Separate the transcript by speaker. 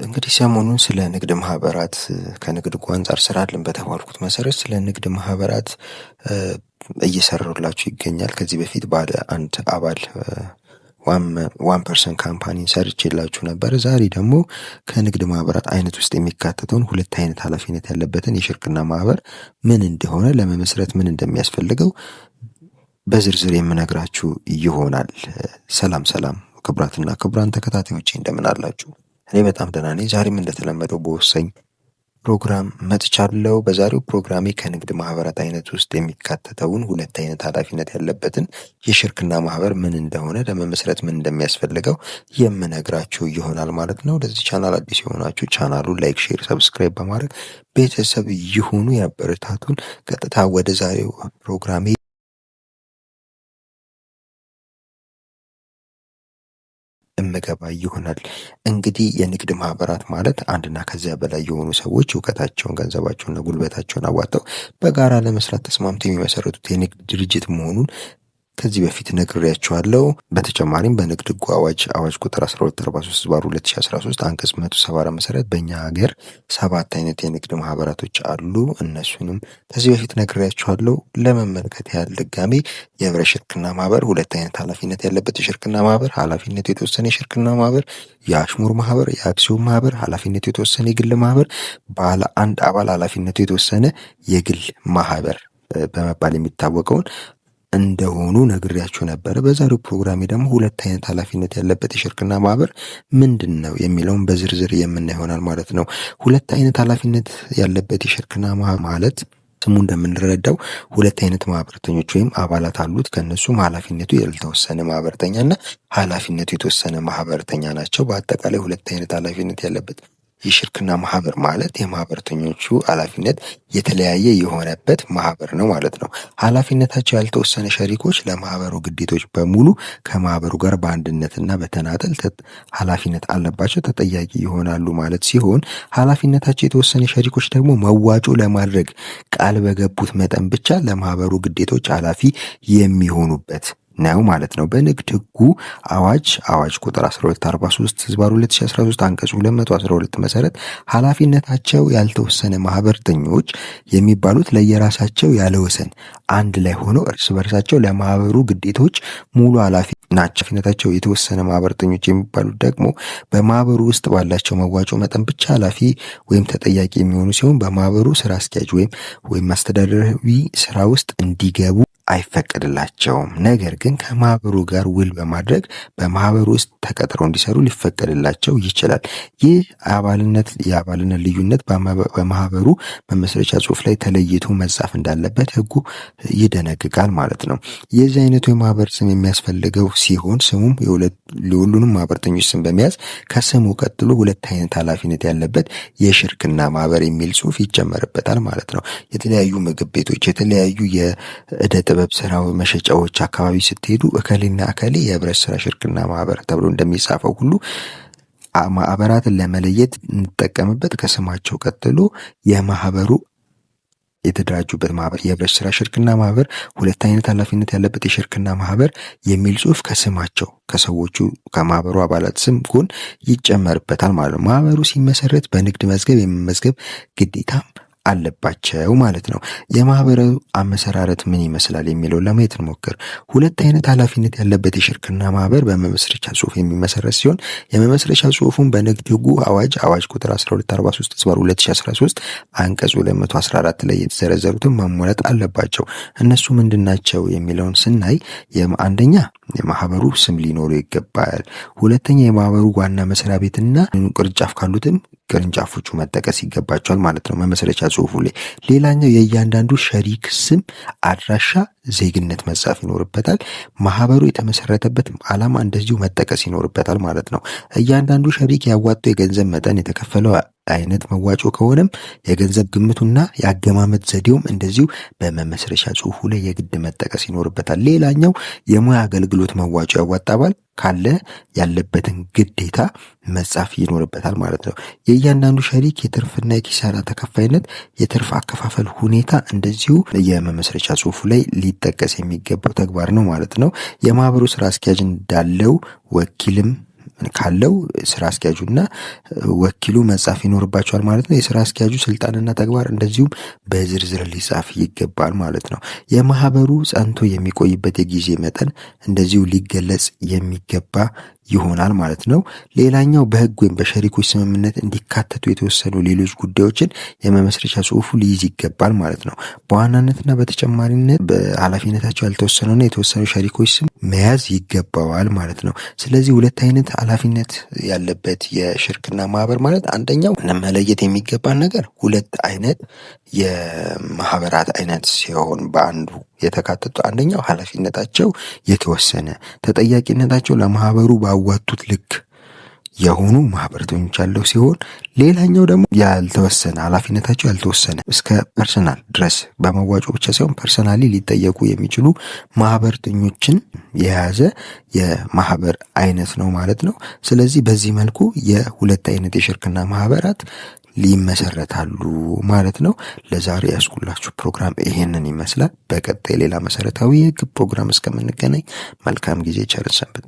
Speaker 1: እንግዲህ ሰሞኑን ስለ ንግድ ማህበራት ከንግድ አንፃር ስራልን በተባልኩት መሰረት ስለ ንግድ ማህበራት እየሰራሁላችሁ ይገኛል። ከዚህ በፊት ባለ አንድ አባል ዋን ፐርሰን ካምፓኒን ሰርቼላችሁ ነበር። ዛሬ ደግሞ ከንግድ ማህበራት አይነት ውስጥ የሚካተተውን ሁለት አይነት ኃላፊነት ያለበትን የሽርክና ማህበር ምን እንደሆነ ለመመስረት ምን እንደሚያስፈልገው በዝርዝር የምነግራችሁ ይሆናል። ሰላም ክቡራትና ክቡራን ተከታታዮቼ እንደምን አላችሁ? እኔ በጣም ደህና ነኝ። ዛሬም እንደተለመደው በወሳኝ ፕሮግራም መጥቻለሁ። በዛሬው ፕሮግራሜ ከንግድ ማህበራት አይነት ውስጥ የሚካተተውን ሁለት አይነት ኃላፊነት ያለበትን የሽርክና ማህበር ምን እንደሆነ ለመመስረት ምን እንደሚያስፈልገው የምነግራችሁ ይሆናል ማለት ነው። ለዚህ ቻናል አዲስ የሆናችሁ ቻናሉን ላይክ፣ ሼር፣ ሰብስክራይብ በማድረግ ቤተሰብ ይሁኑ፣ ያበረታቱን። ቀጥታ ወደ ዛሬው ፕሮግራሜ እምገባ ይሆናል። እንግዲህ የንግድ ማህበራት ማለት አንድና ከዚያ በላይ የሆኑ ሰዎች እውቀታቸውን፣ ገንዘባቸውንና ጉልበታቸውን አዋጥተው በጋራ ለመስራት ተስማምተው የሚመሰረቱት የንግድ ድርጅት መሆኑን ከዚህ በፊት ነግሬያችኋለሁ። በተጨማሪም በንግድ ሕጉ አዋጅ ቁጥር 1243/2013 አንቀጽ 174 መሰረት በእኛ ሀገር 7 አይነት የንግድ ማህበራቶች አሉ። እነሱንም ከዚህ በፊት ነግሬያችኋለሁ። ለመመልከት ያህል ድጋሜ የህብረት ሽርክና ማህበር ሁለት አይነት ኃላፊነት ያለበት የሽርክና ማህበር፣ ኃላፊነቱ የተወሰነ የሽርክና ማህበር፣ የአሽሙር ማህበር፣ የአክሲዮን ማህበር፣ ኃላፊነቱ የተወሰነ የግል ማህበር፣ ባለ አንድ አባል ኃላፊነቱ የተወሰነ የግል ማህበር በመባል የሚታወቀውን እንደሆኑ ነግሬያችሁ ነበር። በዛሬው ፕሮግራሜ ደግሞ ሁለት አይነት ኃላፊነት ያለበት የሽርክና ማህበር ምንድን ነው የሚለውን በዝርዝር የምናየው ይሆናል ማለት ነው። ሁለት አይነት ኃላፊነት ያለበት የሽርክና ማህበር ማለት ስሙ እንደምንረዳው ሁለት አይነት ማህበርተኞች ወይም አባላት አሉት። ከነሱም ኃላፊነቱ ያልተወሰነ ማህበርተኛና ኃላፊነቱ የተወሰነ ማህበርተኛ ናቸው። በአጠቃላይ ሁለት አይነት ኃላፊነት ያለበት የሽርክና ማህበር ማለት የማህበርተኞቹ ኃላፊነት የተለያየ የሆነበት ማህበር ነው ማለት ነው። ኃላፊነታቸው ያልተወሰነ ሸሪኮች ለማህበሩ ግዴታዎች በሙሉ ከማህበሩ ጋር በአንድነትና በተናጠል ኃላፊነት አለባቸው፣ ተጠያቂ ይሆናሉ ማለት ሲሆን፣ ኃላፊነታቸው የተወሰነ ሸሪኮች ደግሞ መዋጮ ለማድረግ ቃል በገቡት መጠን ብቻ ለማህበሩ ግዴታዎች ኃላፊ የሚሆኑበት ነው ማለት ነው። በንግድ ሕጉ አዋጅ ቁጥር 1243/2013 አንቀጽ 212 መሰረት ኃላፊነታቸው ያልተወሰነ ማህበርተኞች የሚባሉት ለየራሳቸው ያለ ወሰን አንድ ላይ ሆነው እርስ በርሳቸው ለማህበሩ ግዴታዎች ሙሉ ኃላፊ ናቸው። ኃላፊነታቸው የተወሰነ ማህበርተኞች የሚባሉት ደግሞ በማህበሩ ውስጥ ባላቸው መዋጮ መጠን ብቻ ኃላፊ ወይም ተጠያቂ የሚሆኑ ሲሆን በማህበሩ ስራ አስኪያጅ ወይም አስተዳደራዊ ስራ ውስጥ እንዲገቡ አይፈቀድላቸውም። ነገር ግን ከማህበሩ ጋር ውል በማድረግ በማህበሩ ውስጥ ተቀጥረው እንዲሰሩ ሊፈቀድላቸው ይችላል። ይህ የአባልነት ልዩነት በማህበሩ መመስረቻ ጽሑፍ ላይ ተለይቶ መጻፍ እንዳለበት ሕጉ ይደነግጋል ማለት ነው። የዚህ አይነቱ የማህበር ስም የሚያስፈልገው ሲሆን ስሙም የሁሉንም ማህበርተኞች ስም በመያዝ ከስሙ ቀጥሎ ሁለት አይነት ኃላፊነት ያለበት የሽርክና ማህበር የሚል ጽሑፍ ይጨመርበታል ማለት ነው። የተለያዩ ምግብ ቤቶች፣ የተለያዩ የእደ ጥበብ ስራው መሸጫዎች አካባቢ ስትሄዱ እከሌና እከሌ የህብረት ስራ ሽርክና ማህበር ተብሎ እንደሚጻፈው ሁሉ ማህበራትን ለመለየት እንጠቀምበት ከስማቸው ቀጥሎ የማህበሩ የተደራጁበት ማህበር የህብረት ስራ ሽርክና ማህበር፣ ሁለት አይነት ኃላፊነት ያለበት የሽርክና ማህበር የሚል ጽሑፍ ከስማቸው ከሰዎቹ ከማህበሩ አባላት ስም ጎን ይጨመርበታል ማለት ነው። ማህበሩ ሲመሰረት በንግድ መዝገብ የመመዝገብ ግዴታም አለባቸው ማለት ነው። የማህበሩ አመሰራረት ምን ይመስላል የሚለው ለማየት እንሞክር። ሁለት አይነት ኃላፊነት ያለበት የሽርክና ማህበር በመመስረቻ ጽሑፍ የሚመሰረት ሲሆን የመመስረቻ ጽሑፉን በንግድ ሕጉ አዋጅ ቁጥር 1243/2013 አንቀጽ 214 ላይ የተዘረዘሩትን ማሟላት አለባቸው። እነሱ ምንድናቸው የሚለውን ስናይ አንደኛ የማህበሩ ስም ሊኖረው ይገባል። ሁለተኛ የማህበሩ ዋና መስሪያ ቤትና ቅርንጫፍ ካሉትም ቅርንጫፎቹ መጠቀስ ይገባቸዋል ማለት ነው መመስረቻ ጽሑፉ ላይ። ሌላኛው የእያንዳንዱ ሸሪክ ስም፣ አድራሻ፣ ዜግነት መጻፍ ይኖርበታል። ማህበሩ የተመሰረተበት ዓላማ እንደዚሁ መጠቀስ ይኖርበታል ማለት ነው። እያንዳንዱ ሸሪክ ያዋጣው የገንዘብ መጠን፣ የተከፈለው አይነት መዋጮ ከሆነም የገንዘብ ግምቱና የአገማመት ዘዴውም እንደዚሁ በመመስረቻ ጽሑፉ ላይ የግድ መጠቀስ ይኖርበታል። ሌላኛው የሙያ አገልግሎት መዋጮ ያዋጣ አባል ካለ ያለበትን ግዴታ መጻፍ ይኖርበታል ማለት ነው። የእያንዳንዱ ሸሪክ የትርፍና የኪሳራ ተከፋይነት፣ የትርፍ አከፋፈል ሁኔታ እንደዚሁ የመመስረቻ ጽሑፉ ላይ ሊጠቀስ የሚገባው ተግባር ነው ማለት ነው። የማህበሩ ስራ አስኪያጅ እንዳለው ወኪልም ካለው ስራ አስኪያጁና ወኪሉ መጻፍ ይኖርባቸዋል ማለት ነው። የስራ አስኪያጁ ስልጣንና ተግባር እንደዚሁም በዝርዝር ሊጻፍ ይገባል ማለት ነው። የማህበሩ ጸንቶ የሚቆይበት የጊዜ መጠን እንደዚሁ ሊገለጽ የሚገባ ይሆናል ማለት ነው። ሌላኛው በህግ ወይም በሸሪኮች ስምምነት እንዲካተቱ የተወሰኑ ሌሎች ጉዳዮችን የመመስረቻ ጽሁፉ ሊይዝ ይገባል ማለት ነው። በዋናነትና በተጨማሪነት በኃላፊነታቸው ያልተወሰኑና የተወሰኑ ሸሪኮች ስም መያዝ ይገባዋል ማለት ነው። ስለዚህ ሁለት አይነት ኃላፊነት ያለበት የሽርክና ማህበር ማለት አንደኛው መለየት የሚገባን ነገር ሁለት አይነት የማህበራት አይነት ሲሆን በአንዱ የተካተቱ አንደኛው ኃላፊነታቸው የተወሰነ ተጠያቂነታቸው ለማህበሩ ባዋጡት ልክ የሆኑ ማህበረተኞች ያለው ሲሆን ሌላኛው ደግሞ ያልተወሰነ ኃላፊነታቸው ያልተወሰነ እስከ ፐርሰናል ድረስ በመዋጮ ብቻ ሳይሆን ፐርሰናሊ ሊጠየቁ የሚችሉ ማህበረተኞችን የያዘ የማህበር አይነት ነው ማለት ነው። ስለዚህ በዚህ መልኩ የሁለት አይነት የሽርክና ማህበራት ሊመሰረታሉ ማለት ነው። ለዛሬ ያስኩላችሁ ፕሮግራም ይሄንን ይመስላል። በቀጣይ ሌላ መሰረታዊ የህግ ፕሮግራም እስከምንገናኝ መልካም ጊዜ ቸር ሰንብቱ።